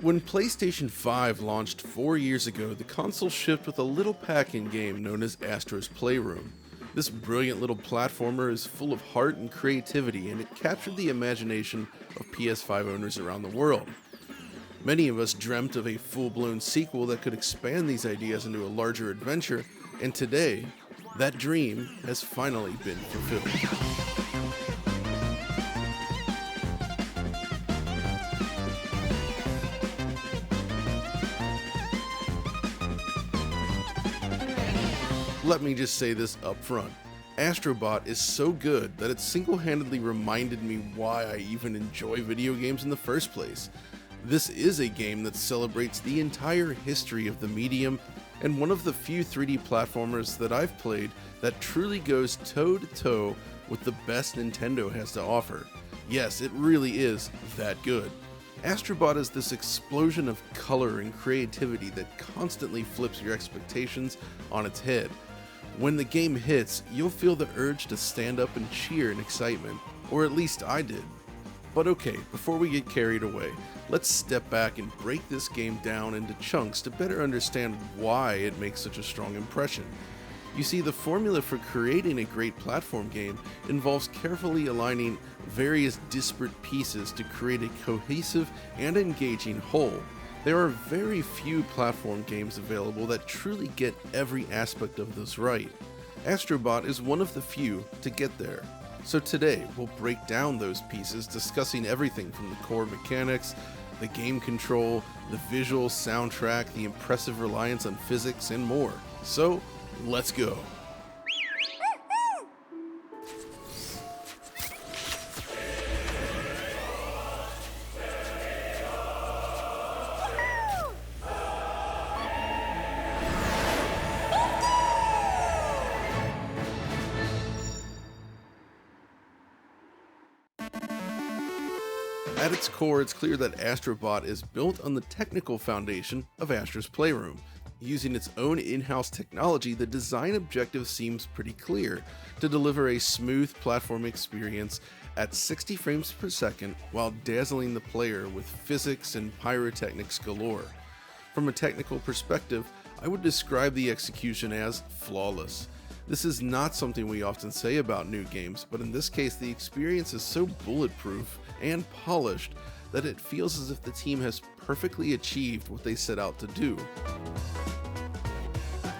When PlayStation 5 launched 4 years ago, the console shipped with a little pack-in game known as Astro's Playroom. This brilliant little platformer is full of heart and creativity, and it captured the imagination of PS5 owners around the world. Many of us dreamt of a full-blown sequel that could expand these ideas into a larger adventure, and today, that dream has finally been fulfilled. Let me just say this up front. Astro Bot is so good that it single-handedly reminded me why I even enjoy video games in the first place. This is a game that celebrates the entire history of the medium, and one of the few 3D platformers that I've played that truly goes toe-to-toe with the best Nintendo has to offer. Yes, it really is that good. Astro Bot is this explosion of color and creativity that constantly flips your expectations on its head. When the game hits, you'll feel the urge to stand up and cheer in excitement, or at least I did. But okay, before we get carried away, let's step back and break this game down into chunks to better understand why it makes such a strong impression. You see, the formula for creating a great platform game involves carefully aligning various disparate pieces to create a cohesive and engaging whole. There are very few platform games available that truly get every aspect of this right. Astro Bot is one of the few to get there. So today, we'll break down those pieces, discussing everything from the core mechanics, the game control, the visual soundtrack, the impressive reliance on physics, and more. So, let's go. At its core, it's clear that Astro Bot is built on the technical foundation of Astro's Playroom. Using its own in-house technology, the design objective seems pretty clear: to deliver a smooth platform experience at 60 frames per second while dazzling the player with physics and pyrotechnics galore. From a technical perspective, I would describe the execution as flawless. This is not something we often say about new games, but in this case the experience is so bulletproof and polished that it feels as if the team has perfectly achieved what they set out to do.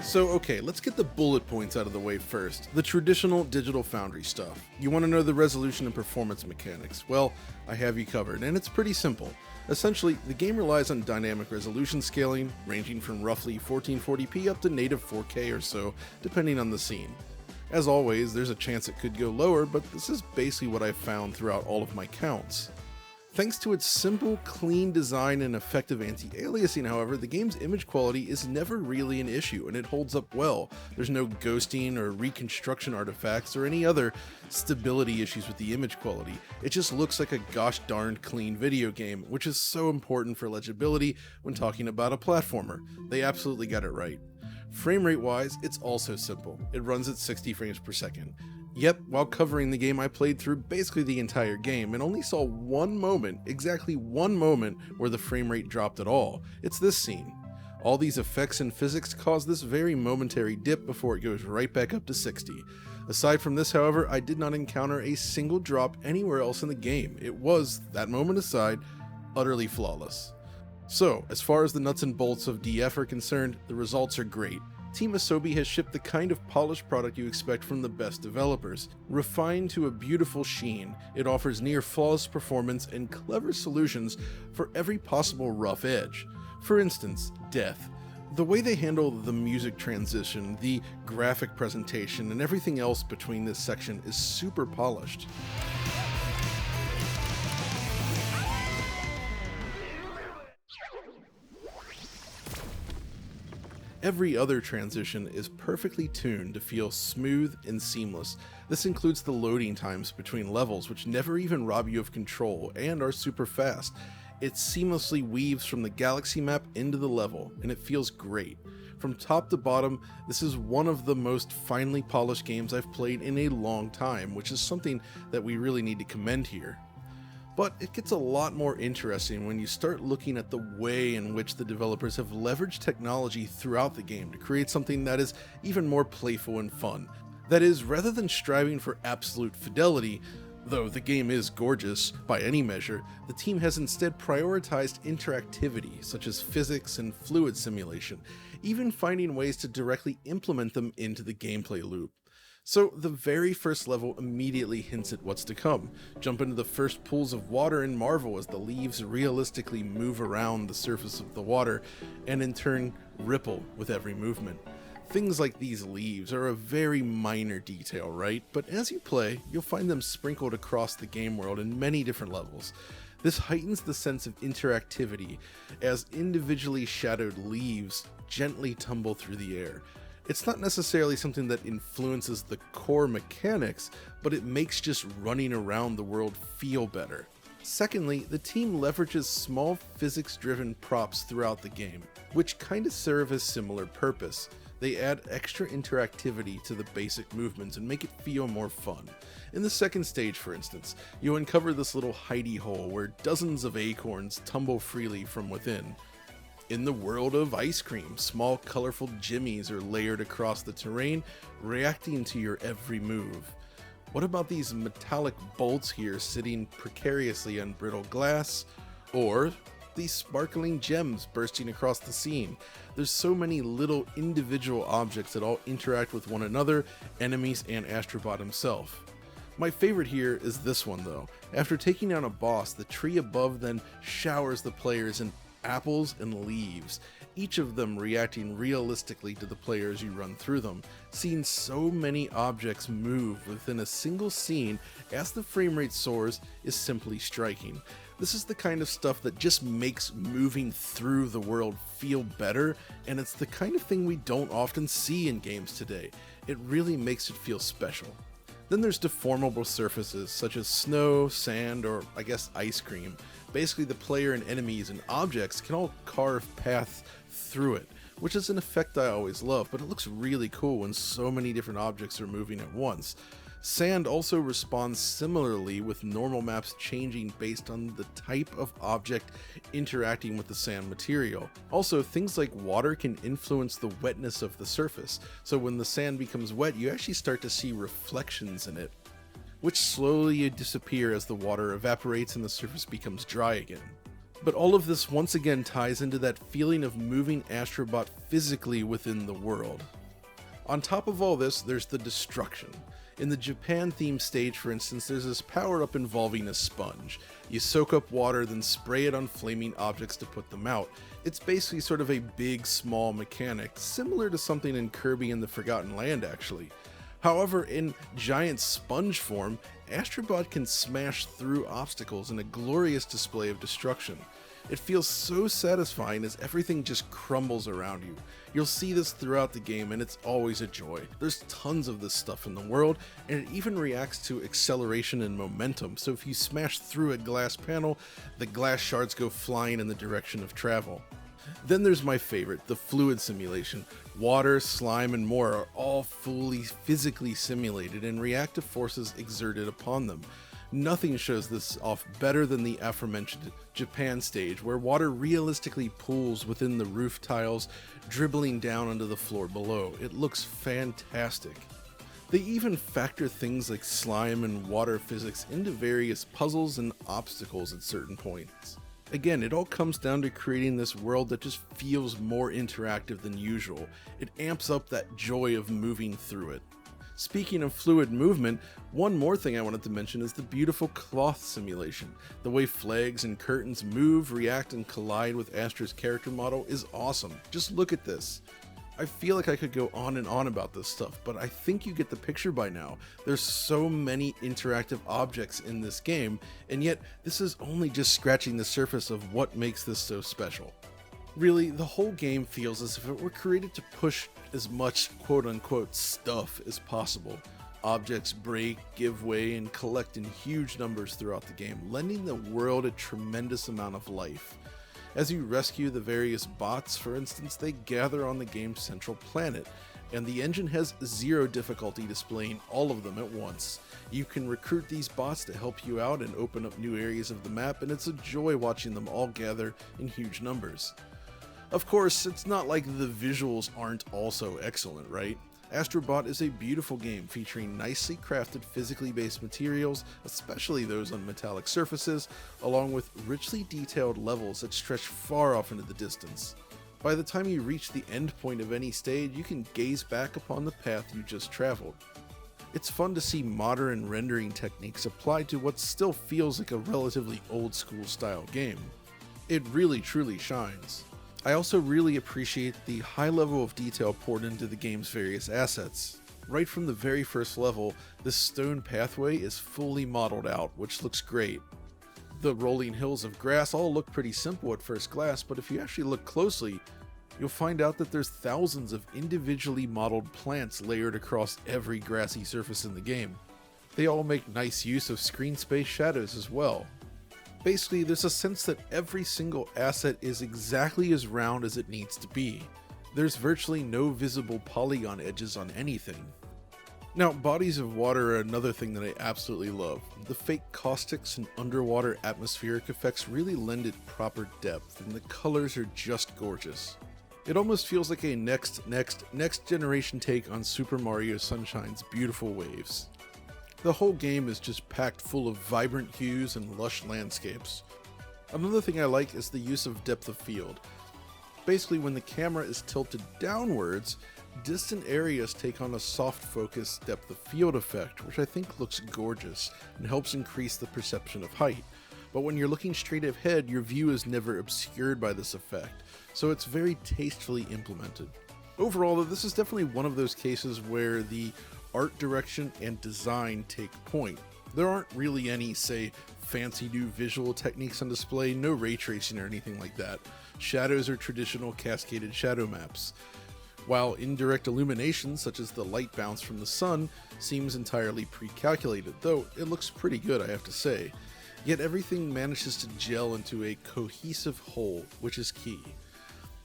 So okay, let's get the bullet points out of the way first. The traditional digital Foundry stuff. You want to know the resolution and performance mechanics? Well, I have you covered, and it's pretty simple. Essentially, the game relies on dynamic resolution scaling, ranging from roughly 1440p up to native 4K or so, depending on the scene. As always, there's a chance it could go lower, but this is basically what I've found throughout all of my counts. Thanks to its simple, clean design and effective anti-aliasing, however, the game's image quality is never really an issue, and it holds up well. There's no ghosting or reconstruction artifacts or any other stability issues with the image quality. It just looks like a gosh darned clean video game, which is so important for legibility when talking about a platformer. They absolutely got it right. Frame rate wise, it's also simple. It runs at 60 frames per second. Yep, while covering the game I played through basically the entire game and only saw one moment, exactly one moment, where the frame rate dropped at all. It's this scene. All these effects and physics cause this very momentary dip before it goes right back up to 60. Aside from this, however, I did not encounter a single drop anywhere else in the game. It was, that moment aside, utterly flawless. So, as far as the nuts and bolts of DF are concerned, the results are great. Team Asobi has shipped the kind of polished product you expect from the best developers. Refined to a beautiful sheen, it offers near flawless performance and clever solutions for every possible rough edge. For instance, death. The way they handle the music transition, the graphic presentation, and everything else between this section is super polished. Every other transition is perfectly tuned to feel smooth and seamless. This includes the loading times between levels, which never even rob you of control and are super fast. It seamlessly weaves from the galaxy map into the level, and it feels great. From top to bottom, this is one of the most finely polished games I've played in a long time, which is something that we really need to commend here. But it gets a lot more interesting when you start looking at the way in which the developers have leveraged technology throughout the game to create something that is even more playful and fun. That is, rather than striving for absolute fidelity, though the game is gorgeous by any measure, the team has instead prioritized interactivity, such as physics and fluid simulation, even finding ways to directly implement them into the gameplay loop. So the very first level immediately hints at what's to come. Jump into the first pools of water and marvel as the leaves realistically move around the surface of the water, and in turn ripple with every movement. Things like these leaves are a very minor detail, right? But as you play, you'll find them sprinkled across the game world in many different levels. This heightens the sense of interactivity as individually shadowed leaves gently tumble through the air. It's not necessarily something that influences the core mechanics, but it makes just running around the world feel better. Secondly, the team leverages small physics-driven props throughout the game, which kind of serve a similar purpose. They add extra interactivity to the basic movements and make it feel more fun. In the second stage, for instance, you uncover this little hidey hole where dozens of acorns tumble freely from within. In the world of ice cream, small colorful jimmies are layered across the terrain, reacting to your every move. What about these metallic bolts here sitting precariously on brittle glass? Or these sparkling gems bursting across the scene? There's so many little individual objects that all interact with one another, enemies, and Astro Bot himself. My favorite here is this one though. After taking down a boss, the tree above then showers the players in apples and leaves, each of them reacting realistically to the players you run through them. Seeing so many objects move within a single scene as the frame rate soars is simply striking. This is the kind of stuff that just makes moving through the world feel better, and it's the kind of thing we don't often see in games today. It really makes it feel special. Then there's deformable surfaces such as snow, sand, or I guess ice cream. Basically the player and enemies and objects can all carve paths through it, which is an effect I always love, but it looks really cool when so many different objects are moving at once. Sand also responds similarly, with normal maps changing based on the type of object interacting with the sand material. Also, things like water can influence the wetness of the surface, so when the sand becomes wet, you actually start to see reflections in it, which slowly disappear as the water evaporates and the surface becomes dry again. But all of this once again ties into that feeling of moving Astro Bot physically within the world. On top of all this, there's the destruction. In the Japan-themed stage, for instance, there's this power-up involving a sponge. You soak up water, then spray it on flaming objects to put them out. It's basically sort of a big, small mechanic, similar to something in Kirby and the Forgotten Land, actually. However, in giant sponge form, Astro Bot can smash through obstacles in a glorious display of destruction. It feels so satisfying as everything just crumbles around you. You'll see this throughout the game, and it's always a joy. There's tons of this stuff in the world, and it even reacts to acceleration and momentum, so if you smash through a glass panel, the glass shards go flying in the direction of travel. Then there's my favorite, the fluid simulation. Water, slime, and more are all fully physically simulated and react to forces exerted upon them. Nothing shows this off better than the aforementioned Japan stage, where water realistically pools within the roof tiles, dribbling down onto the floor below. It looks fantastic. They even factor things like slime and water physics into various puzzles and obstacles at certain points. Again, it all comes down to creating this world that just feels more interactive than usual. It amps up that joy of moving through it. Speaking of fluid movement, one more thing I wanted to mention is the beautiful cloth simulation. The way flags and curtains move, react, and collide with Astro's character model is awesome. Just look at this. I feel like I could go on and on about this stuff, but I think you get the picture by now. There's so many interactive objects in this game, and yet this is only just scratching the surface of what makes this so special. Really, the whole game feels as if it were created to push as much quote-unquote stuff as possible. Objects break, give way, and collect in huge numbers throughout the game, lending the world a tremendous amount of life. As you rescue the various bots, for instance, they gather on the game's central planet, and the engine has zero difficulty displaying all of them at once. You can recruit these bots to help you out and open up new areas of the map, and it's a joy watching them all gather in huge numbers. Of course, it's not like the visuals aren't also excellent, right? Astro Bot is a beautiful game featuring nicely crafted physically based materials, especially those on metallic surfaces, along with richly detailed levels that stretch far off into the distance. By the time you reach the end point of any stage, you can gaze back upon the path you just traveled. It's fun to see modern rendering techniques applied to what still feels like a relatively old school style game. It really truly shines. I also really appreciate the high level of detail poured into the game's various assets. Right from the very first level, this stone pathway is fully modeled out, which looks great. The rolling hills of grass all look pretty simple at first glance, but if you actually look closely, you'll find out that there's thousands of individually modeled plants layered across every grassy surface in the game. They all make nice use of screen space shadows as well. Basically, there's a sense that every single asset is exactly as round as it needs to be. There's virtually no visible polygon edges on anything. Now, bodies of water are another thing that I absolutely love. The fake caustics and underwater atmospheric effects really lend it proper depth, and the colors are just gorgeous. It almost feels like a next generation take on Super Mario Sunshine's beautiful waves. The whole game is just packed full of vibrant hues and lush landscapes. Another thing I like is the use of depth of field. Basically, when the camera is tilted downwards, distant areas take on a soft focus depth of field effect, which I think looks gorgeous and helps increase the perception of height. But when you're looking straight ahead, your view is never obscured by this effect, so it's very tastefully implemented. Overall, though, this is definitely one of those cases where the art direction and design take point. There aren't really any, say, fancy new visual techniques on display, no ray tracing or anything like that. Shadows are traditional cascaded shadow maps, while indirect illumination, such as the light bounce from the sun, seems entirely pre-calculated, though it looks pretty good, I have to say. Yet everything manages to gel into a cohesive whole, which is key.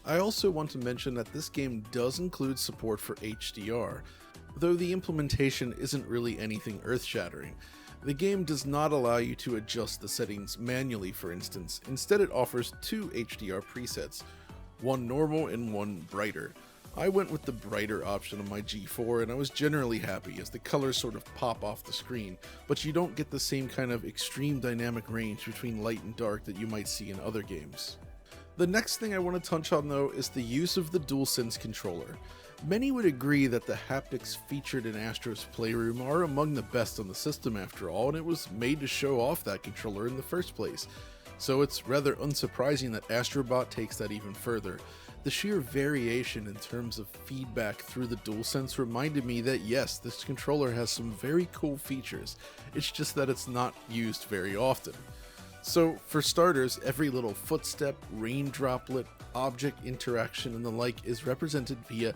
I also want to mention that this game does include support for HDR, though the implementation isn't really anything earth-shattering. The game does not allow you to adjust the settings manually, for instance. Instead, it offers two HDR presets, one normal and one brighter. I went with the brighter option on my G4, and I was generally happy as the colors sort of pop off the screen, but you don't get the same kind of extreme dynamic range between light and dark that you might see in other games. The next thing I want to touch on, though, is the use of the DualSense controller. Many would agree that the haptics featured in Astro's Playroom are among the best on the system after all, and it was made to show off that controller in the first place. So it's rather unsurprising that Astro Bot takes that even further. The sheer variation in terms of feedback through the DualSense reminded me that yes, this controller has some very cool features, it's just that it's not used very often. So for starters, every little footstep, rain droplet, object interaction and the like is represented via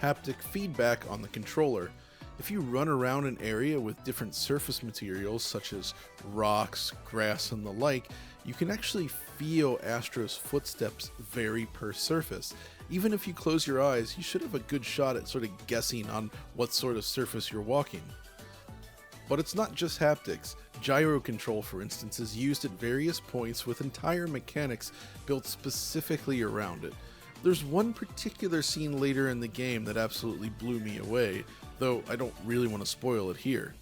haptic feedback on the controller. If you run around an area with different surface materials such as rocks, grass and the like, you can actually feel Astro's footsteps vary per surface. Even if you close your eyes, you should have a good shot at sort of guessing on what sort of surface you're walking. But it's not just haptics. Gyro control, for instance, is used at various points with entire mechanics built specifically around it. There's one particular scene later in the game that absolutely blew me away, though I don't really want to spoil it here.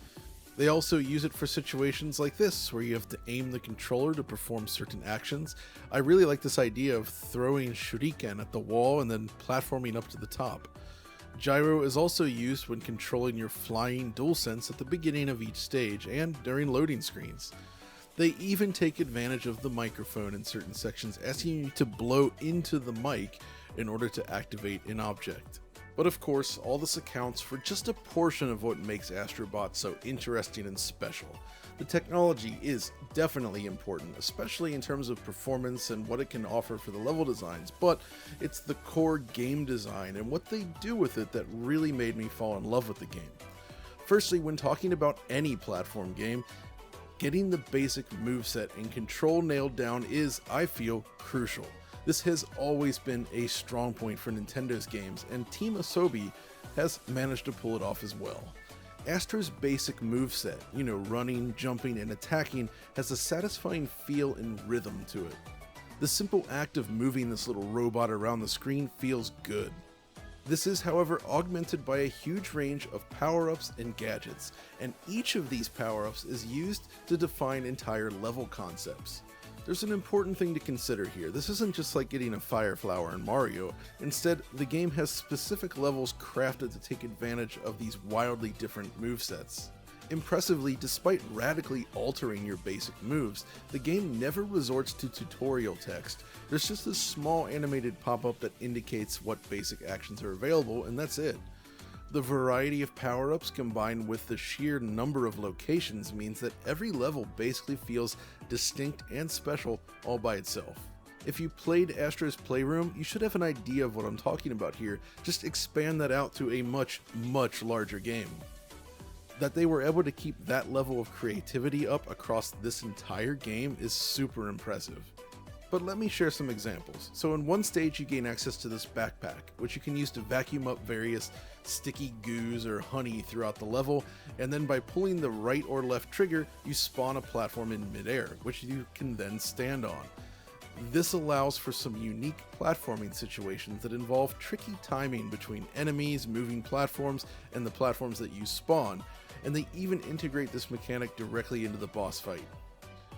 They also use it for situations like this, where you have to aim the controller to perform certain actions. I really like this idea of throwing shuriken at the wall and then platforming up to the top. Gyro is also used when controlling your flying DualSense at the beginning of each stage and during loading screens. They even take advantage of the microphone in certain sections, asking you to blow into the mic in order to activate an object. But of course, all this accounts for just a portion of what makes Astro Bot so interesting and special. The technology is definitely important, especially in terms of performance and what it can offer for the level designs, but it's the core game design and what they do with it that really made me fall in love with the game. Firstly, when talking about any platform game, getting the basic moveset and control nailed down is, I feel, crucial. This has always been a strong point for Nintendo's games, and Team Asobi has managed to pull it off as well. Astro's basic moveset, running, jumping, and attacking, has a satisfying feel and rhythm to it. The simple act of moving this little robot around the screen feels good. This is, however, augmented by a huge range of power-ups and gadgets, and each of these power-ups is used to define entire level concepts. There's an important thing to consider here. This isn't just like getting a fire flower in Mario. Instead, the game has specific levels crafted to take advantage of these wildly different movesets. Impressively, despite radically altering your basic moves, the game never resorts to tutorial text. There's just a small animated pop-up that indicates what basic actions are available, and that's it. The variety of power-ups combined with the sheer number of locations means that every level basically feels distinct and special all by itself. If you played Astro's Playroom, you should have an idea of what I'm talking about here. Just expand that out to a much, much larger game. That they were able to keep that level of creativity up across this entire game is super impressive. But let me share some examples. So in one stage you gain access to this backpack, which you can use to vacuum up various sticky goos or honey throughout the level, and then by pulling the right or left trigger, you spawn a platform in midair, which you can then stand on. This allows for some unique platforming situations that involve tricky timing between enemies, moving platforms, and the platforms that you spawn, and they even integrate this mechanic directly into the boss fight.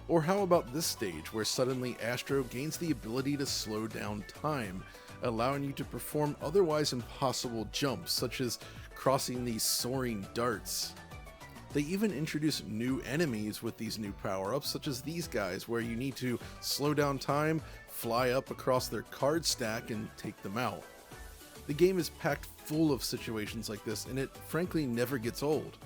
Or how about this stage, where suddenly Astro gains the ability to slow down time, allowing you to perform otherwise impossible jumps, such as crossing these soaring darts. They even introduce new enemies with these new power-ups, such as these guys, where you need to slow down time, fly up across their card stack, and take them out. The game is packed full of situations like this, and it frankly never gets old.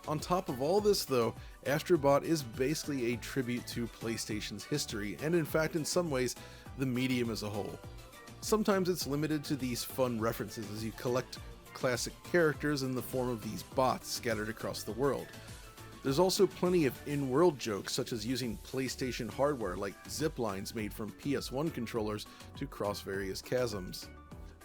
On top of all this though, Astro Bot is basically a tribute to PlayStation's history, and in fact in some ways, the medium as a whole. Sometimes it's limited to these fun references as you collect classic characters in the form of these bots scattered across the world. There's also plenty of in-world jokes, such as using PlayStation hardware like zip lines made from PS1 controllers to cross various chasms.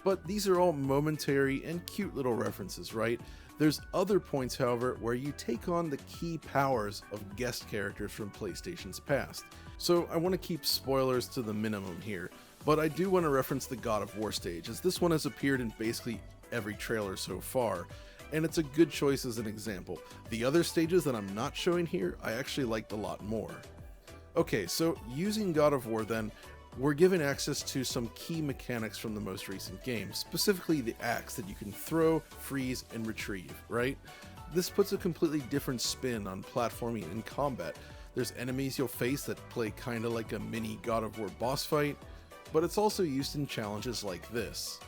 But these are all momentary and cute little references, right? There's other points, however, where you take on the key powers of guest characters from PlayStation's past. So I want to keep spoilers to the minimum here, but I do want to reference the God of War stage, as this one has appeared in basically every trailer so far, and it's a good choice as an example. The other stages that I'm not showing here, I actually liked a lot more. Okay, so using God of War then, we're given access to some key mechanics from the most recent game, specifically the axe that you can throw, freeze, and retrieve, right? This puts a completely different spin on platforming and combat. There's enemies you'll face that play kinda like a mini God of War boss fight, but it's also used in challenges like this.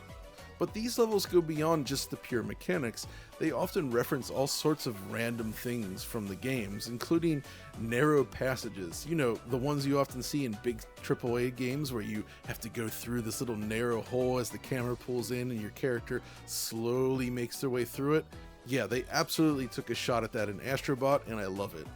But these levels go beyond just the pure mechanics. They often reference all sorts of random things from the games, including narrow passages. The ones you often see in big AAA games where you have to go through this little narrow hole as the camera pulls in and your character slowly makes their way through it. Yeah, they absolutely took a shot at that in Astro Bot, and I love it.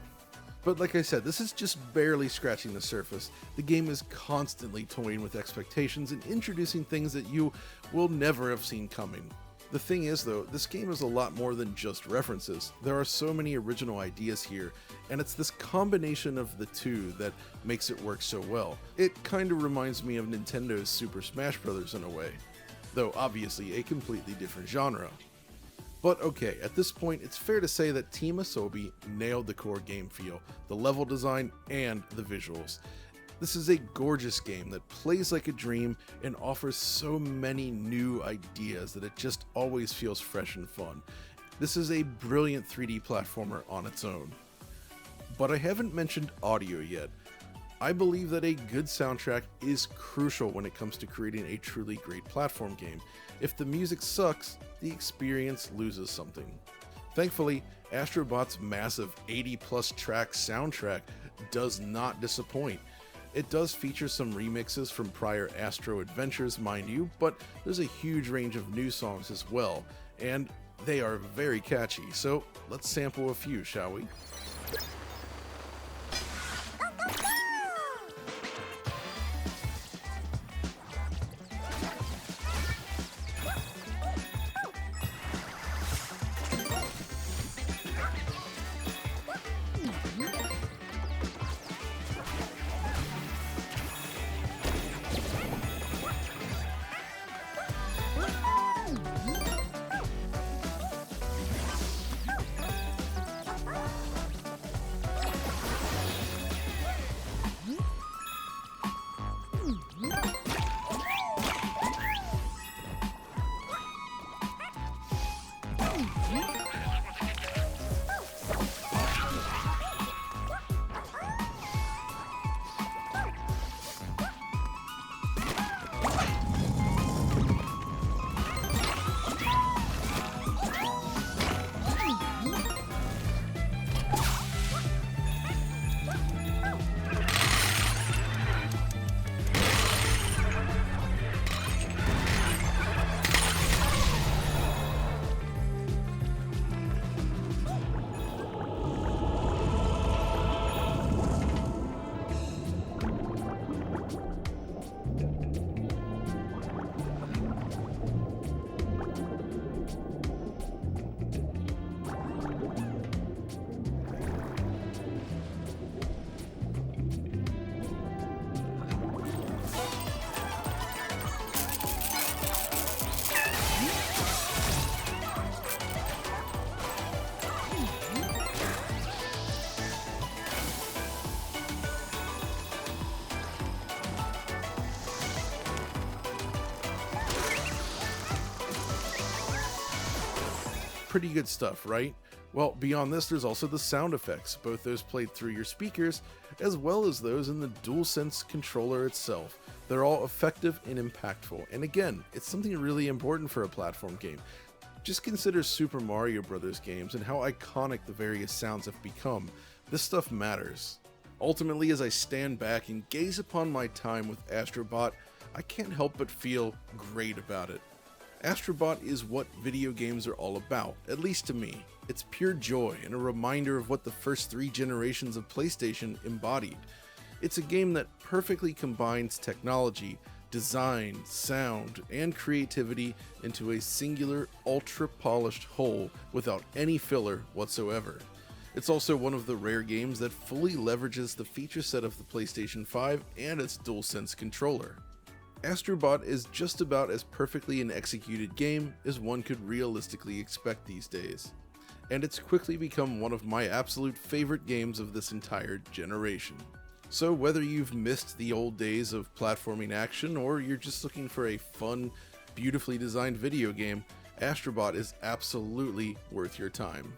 But like I said, this is just barely scratching the surface. The game is constantly toying with expectations and introducing things that you will never have seen coming. The thing is though, this game is a lot more than just references. There are so many original ideas here, and it's this combination of the two that makes it work so well. It kinda reminds me of Nintendo's Super Smash Bros. In a way, though obviously a completely different genre. But okay, at this point, it's fair to say that Team Asobi nailed the core game feel, the level design, and the visuals. This is a gorgeous game that plays like a dream and offers so many new ideas that it just always feels fresh and fun. This is a brilliant 3D platformer on its own. But I haven't mentioned audio yet. I believe that a good soundtrack is crucial when it comes to creating a truly great platform game. If the music sucks, the experience loses something. Thankfully, Astro Bot's massive 80+ track soundtrack does not disappoint. It does feature some remixes from prior Astro adventures, mind you, but there's a huge range of new songs as well, and they are very catchy, so let's sample a few, shall we? pretty good stuff, right? Well, beyond this, there's also the sound effects, both those played through your speakers, as well as those in the DualSense controller itself. They're all effective and impactful, and again, it's something really important for a platform game. Just consider Super Mario Bros. Games and how iconic the various sounds have become. This stuff matters. Ultimately, as I stand back and gaze upon my time with Astro Bot, I can't help but feel great about it. Astro Bot is what video games are all about, at least to me. It's pure joy and a reminder of what the first 3 generations of PlayStation embodied. It's a game that perfectly combines technology, design, sound, and creativity into a singular, ultra-polished whole without any filler whatsoever. It's also one of the rare games that fully leverages the feature set of the PlayStation 5 and its DualSense controller. Astro Bot is just about as perfectly an executed game as one could realistically expect these days, and it's quickly become one of my absolute favorite games of this entire generation. So whether you've missed the old days of platforming action or you're just looking for a fun, beautifully designed video game, Astro Bot is absolutely worth your time.